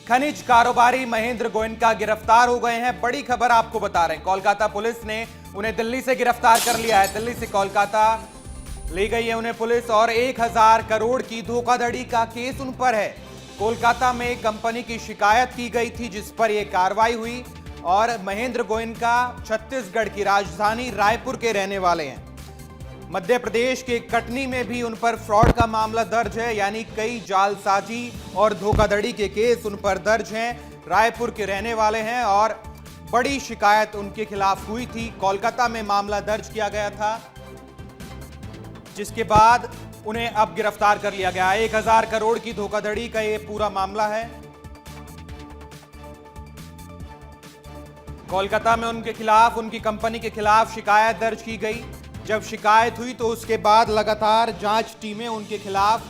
खनिज कारोबारी महेंद्र गोयनका गिरफ्तार हो गए हैं। बड़ी खबर आपको बता रहे हैं, कोलकाता पुलिस ने उन्हें दिल्ली से गिरफ्तार कर लिया है। दिल्ली से कोलकाता ले गई है उन्हें पुलिस और 1000 करोड़ की धोखाधड़ी का केस उन पर है। कोलकाता में कंपनी की शिकायत की गई थी जिस पर यह कार्रवाई हुई और महेंद्र गोयनका छत्तीसगढ़ की राजधानी रायपुर के रहने वाले हैं। मध्य प्रदेश के कटनी में भी उन पर फ्रॉड का मामला दर्ज है, यानी कई जालसाजी और धोखाधड़ी के केस उन पर दर्ज हैं। रायपुर के रहने वाले हैं और बड़ी शिकायत उनके खिलाफ हुई थी। कोलकाता में मामला दर्ज किया गया था जिसके बाद उन्हें अब गिरफ्तार कर लिया गया। 1000 करोड़ की धोखाधड़ी का यह पूरा मामला है। कोलकाता में उनके खिलाफ, उनकी कंपनी के खिलाफ शिकायत दर्ज की गई। जब शिकायत हुई तो उसके बाद लगातार जांच टीमें उनके खिलाफ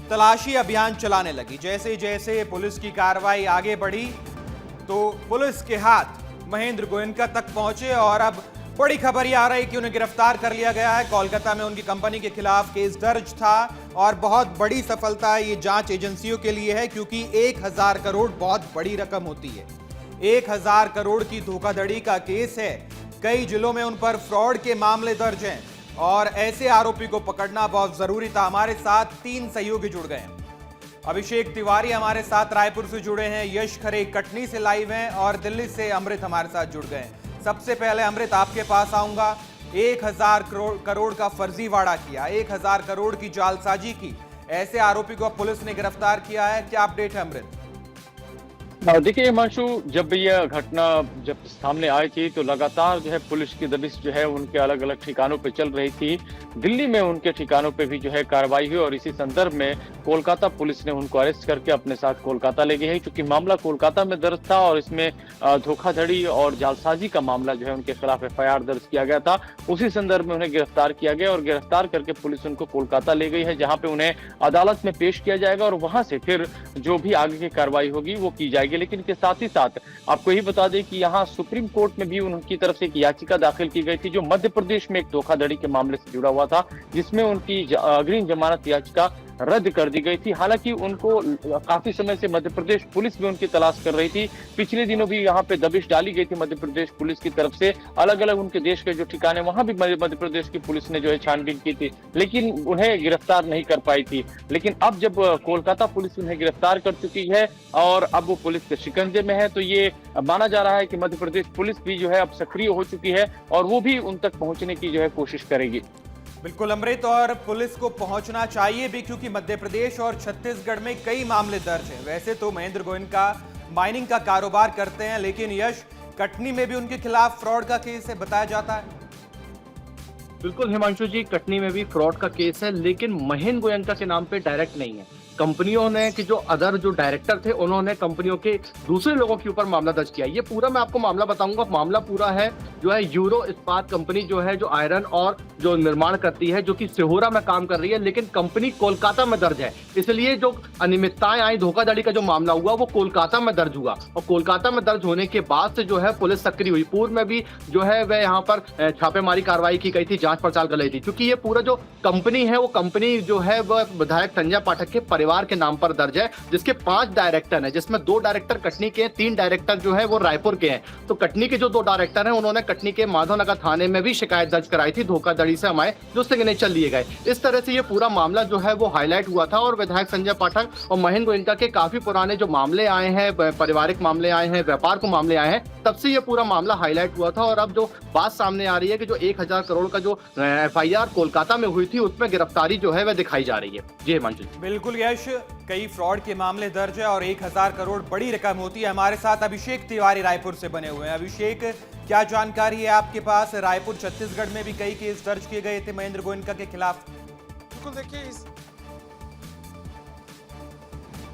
तलाशी अभियान चलाने लगी। जैसे जैसे पुलिस की कार्रवाई आगे बढ़ी तो पुलिस के हाथ महेंद्र गोयनका तक पहुंचे और अब बड़ी खबर यह आ रही कि उन्हें गिरफ्तार कर लिया गया है। कोलकाता में उनकी कंपनी के खिलाफ केस दर्ज था और बहुत बड़ी सफलता ये जांच एजेंसियों के लिए है, क्योंकि 1000 करोड़ बहुत बड़ी रकम होती है। 1000 करोड़ की धोखाधड़ी का केस है। कई जिलों में उन पर फ्रॉड के मामले दर्ज हैं और ऐसे आरोपी को पकड़ना बहुत जरूरी था। हमारे साथ 3 सहयोगी जुड़ गए हैं। अभिषेक तिवारी हमारे साथ रायपुर से जुड़े हैं, यश खरे कटनी से लाइव हैं और दिल्ली से अमृत हमारे साथ जुड़ गए हैं। सबसे पहले अमृत, आपके पास आऊंगा। 1000 करोड़ का फर्जीवाड़ा किया, 1000 करोड़ की जालसाजी की, ऐसे आरोपी को पुलिस ने गिरफ्तार किया है, क्या अपडेट है अमृत? देखिए हिमांशु, जब यह घटना सामने आई थी तो लगातार जो है पुलिस की दबिश जो है उनके अलग अलग ठिकानों पे चल रही थी। दिल्ली में उनके ठिकानों पे भी जो है कार्रवाई हुई और इसी संदर्भ में कोलकाता पुलिस ने उनको अरेस्ट करके अपने साथ कोलकाता ले गई है, क्योंकि मामला कोलकाता में दर्ज था और इसमें धोखाधड़ी और जालसाजी का मामला जो है उनके खिलाफ FIR दर्ज किया गया था। उसी संदर्भ में उन्हें गिरफ्तार किया गया और गिरफ्तार करके पुलिस उनको कोलकाता ले गई है, जहाँ पे उन्हें अदालत में पेश किया जाएगा और वहां से फिर जो भी आगे की कार्रवाई होगी वो की जाएगी। लेकिन इसके साथ ही साथ आपको यही बता दें कि यहाँ सुप्रीम कोर्ट में भी उनकी तरफ से एक याचिका दाखिल की गई थी जो मध्य प्रदेश में एक धोखाधड़ी के मामले से जुड़ा हुआ था, जिसमें उनकी अग्रिम जमानत याचिका रद्द कर दी गई थी। हालांकि उनको काफी समय से मध्य प्रदेश पुलिस भी उनकी तलाश कर रही थी। पिछले दिनों भी यहाँ पे दबिश डाली गई थी मध्य प्रदेश पुलिस की तरफ से। अलग अलग उनके देश के जो ठिकाने वहां भी मध्य प्रदेश की पुलिस ने जो है छानबीन की थी, लेकिन उन्हें गिरफ्तार नहीं कर पाई थी। लेकिन अब जब कोलकाता पुलिस उन्हें गिरफ्तार कर चुकी है और अब वो पुलिस के शिकंजे में है, तो ये माना जा रहा है कि मध्य प्रदेश पुलिस भी जो है अब सक्रिय हो चुकी है और वो भी उन तक पहुंचने की जो है कोशिश करेगी। बिल्कुल अमृत, और पुलिस को पहुंचना चाहिए भी, क्योंकि मध्य प्रदेश और छत्तीसगढ़ में कई मामले दर्ज हैं। वैसे तो महेंद्र गोयनका माइनिंग का कारोबार करते हैं, लेकिन यश, कटनी में भी उनके खिलाफ फ्रॉड का केस है बताया जाता है। बिल्कुल हिमांशु जी, कटनी में भी फ्रॉड का केस है, लेकिन महेंद्र गोयनका के नाम पे डायरेक्ट नहीं है। कंपनियों ने कि जो अदर जो डायरेक्टर थे उन्होंने कंपनियों के दूसरे लोगों के ऊपर मामला दर्ज किया। ये पूरा मैं आपको मामला बताऊंगा। मामला पूरा है जो है यूरो इस्पात कंपनी जो है, जो आयरन और जो निर्माण करती है, जो कि सिहोरा में काम कर रही है, लेकिन कंपनी कोलकाता में दर्ज है। इसलिए जो अनियमितताएं आई, धोखाधड़ी का जो मामला हुआ वो कोलकाता में दर्ज हुआ और कोलकाता में दर्ज होने के बाद से जो है पुलिस सक्रिय हुई। पूर्व में भी जो है वह यहाँ पर छापेमारी कार्रवाई की गई थी, जांच पड़ताल कर रही थी, क्योंकि ये पूरा जो कंपनी है वो कंपनी जो है वह विधायक संजय पाठक के परिवार के नाम पर दर्ज है, जिसके 5 डायरेक्टर हैं, जिसमें 2 डायरेक्टर कटनी के हैं, 3 डायरेक्टर जो है वो रायपुर के हैं। तो कटनी के जो 2 डायरेक्टर हैं उन्होंने कटनी के माधवनगर थाने में भी शिकायत दर्ज कराई थी धोखाधड़ी से हमारे जो सिग्नेचर लिए गए। इस तरह से ये पूरा मामला जो है वो हाईलाइट हुआ था और विधायक संजय पाठक और महेंद्र गोयनका के काफी पुराने जो मामले आए हैं, पारिवारिक मामले आए हैं, व्यापार को मामले आए हैं, तब से ये पूरा मामला हाईलाइट हुआ था। और अब जो बात सामने आ रही है कि जो 1000 करोड़ का जो FIR कोलकाता में हुई थी उसमें गिरफ्तारी जो है वह दिखाई जा रही है। जी हिमांशु। बिल्कुल यश, कई फ्रॉड के मामले दर्ज है और 1000 करोड़ बड़ी रकम होती है। हमारे साथ अभिषेक तिवारी रायपुर से बने हुए हैं। अभिषेक, क्या जानकारी है आपके पास? रायपुर छत्तीसगढ़ में भी कई केस दर्ज किए गए थे महेंद्र गोयनका के खिलाफ।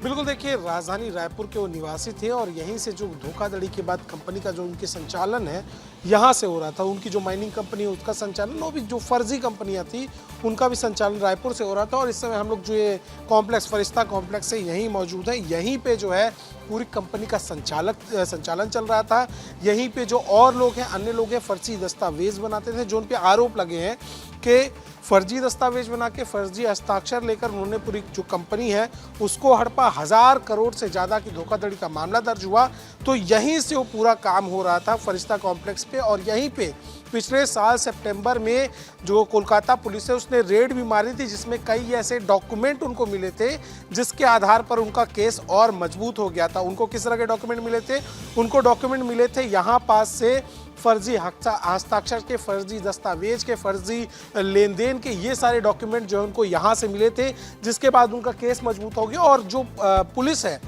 बिल्कुल देखिए, राजधानी रायपुर के वो निवासी थे और यहीं से जो धोखाधड़ी के बाद कंपनी का जो उनके संचालन है यहाँ से हो रहा था। उनकी जो माइनिंग कंपनी है उसका संचालन, वो भी जो फर्जी कंपनियाँ थी उनका भी संचालन रायपुर से हो रहा था। और इस समय हम लोग जो ये कॉम्प्लेक्स, फरिश्ता कॉम्प्लेक्स से यहीं मौजूद है। यहीं पे जो है पूरी कंपनी का संचालन चल रहा था। यहीं पे जो और लोग हैं, अन्य लोग हैं, फर्जी दस्तावेज बनाते थे, जो उन पे आरोप लगे हैं के फर्जी दस्तावेज बना के फर्जी हस्ताक्षर लेकर उन्होंने पूरी जो कंपनी है उसको हड़पा। 1000 करोड़ से ज़्यादा की धोखाधड़ी का मामला दर्ज हुआ। तो यहीं से वो पूरा काम हो रहा था फरिश्ता कॉम्प्लेक्स पे। और यहीं पे पिछले साल सितंबर में जो कोलकाता पुलिस है उसने रेड भी मारी थी, जिसमें कई ऐसे डॉक्यूमेंट उनको मिले थे जिसके आधार पर उनका केस और मजबूत हो गया था। उनको किस तरह के डॉक्यूमेंट मिले थे? उनको डॉक्यूमेंट मिले थे यहाँ पास से फर्जी हस्ताक्षर के, फर्जी दस्तावेज के, फर्जी लेन देन के, ये सारे डॉक्यूमेंट जो है उनको यहाँ से मिले थे, जिसके बाद उनका केस मजबूत हो गया। और जो पुलिस है,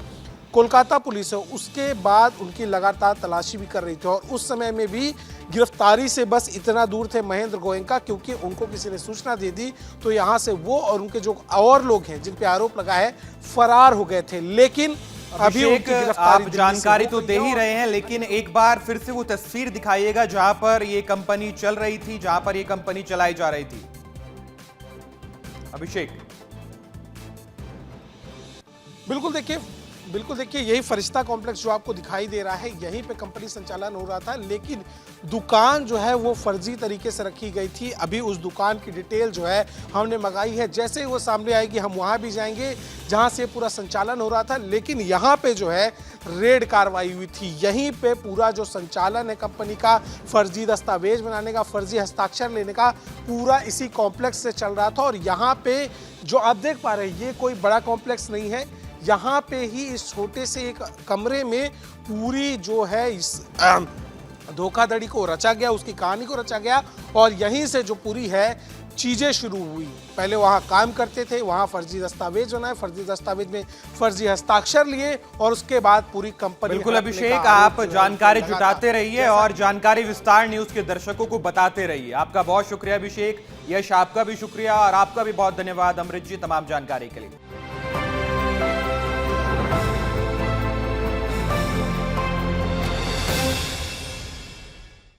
कोलकाता पुलिस है, उसके बाद उनकी लगातार तलाशी भी कर रही थी। और उस समय में भी गिरफ्तारी से बस इतना दूर थे महेंद्र गोयनका, क्योंकि उनको किसी ने सूचना दे दी तो यहाँ से वो और उनके जो और लोग हैं जिन पे आरोप लगा है फरार हो गए थे। लेकिन अभी उनकी गिरफ्तारी आप जानकारी तो दे ही रहे हैं, लेकिन एक बार फिर से वो तस्वीर दिखाइएगा जहां पर ये कंपनी चल रही थी, जहां पर ये कंपनी चलाई जा रही थी। अभिषेक। बिल्कुल देखिए यही फरिश्ता कॉम्प्लेक्स जो आपको दिखाई दे रहा है, यहीं पे कंपनी संचालन हो रहा था। लेकिन दुकान जो है वो फर्जी तरीके से रखी गई थी। अभी उस दुकान की डिटेल जो है हमने मंगाई है, जैसे ही वो सामने आएगी हम वहां भी जाएंगे जहां से पूरा संचालन हो रहा था। लेकिन यहाँ पे जो है रेड कार्रवाई हुई थी। यहीं पे पूरा जो संचालन है कंपनी का, फर्जी दस्तावेज बनाने का, फर्जी हस्ताक्षर लेने का, पूरा इसी कॉम्प्लेक्स से चल रहा था। और यहाँ पे जो आप देख पा रहे हैं ये कोई बड़ा कॉम्प्लेक्स नहीं है। यहाँ पे ही इस छोटे से एक कमरे में पूरी जो है इस धोखाधड़ी को रचा गया, उसकी कहानी को रचा गया। और यहीं से जो पूरी है चीजें शुरू हुई। पहले वहाँ काम करते थे, वहाँ फर्जी दस्तावेज बनाए, फर्जी दस्तावेज में फर्जी हस्ताक्षर लिए और उसके बाद पूरी कंपनी। बिल्कुल अभिषेक, आप जानकारी जुटाते रहिए और जानकारी विस्तार न्यूज के दर्शकों को बताते रहिए। आपका बहुत शुक्रिया अभिषेक। यश, आपका भी शुक्रिया और आपका भी बहुत धन्यवाद अमृत जी, तमाम जानकारी के लिए।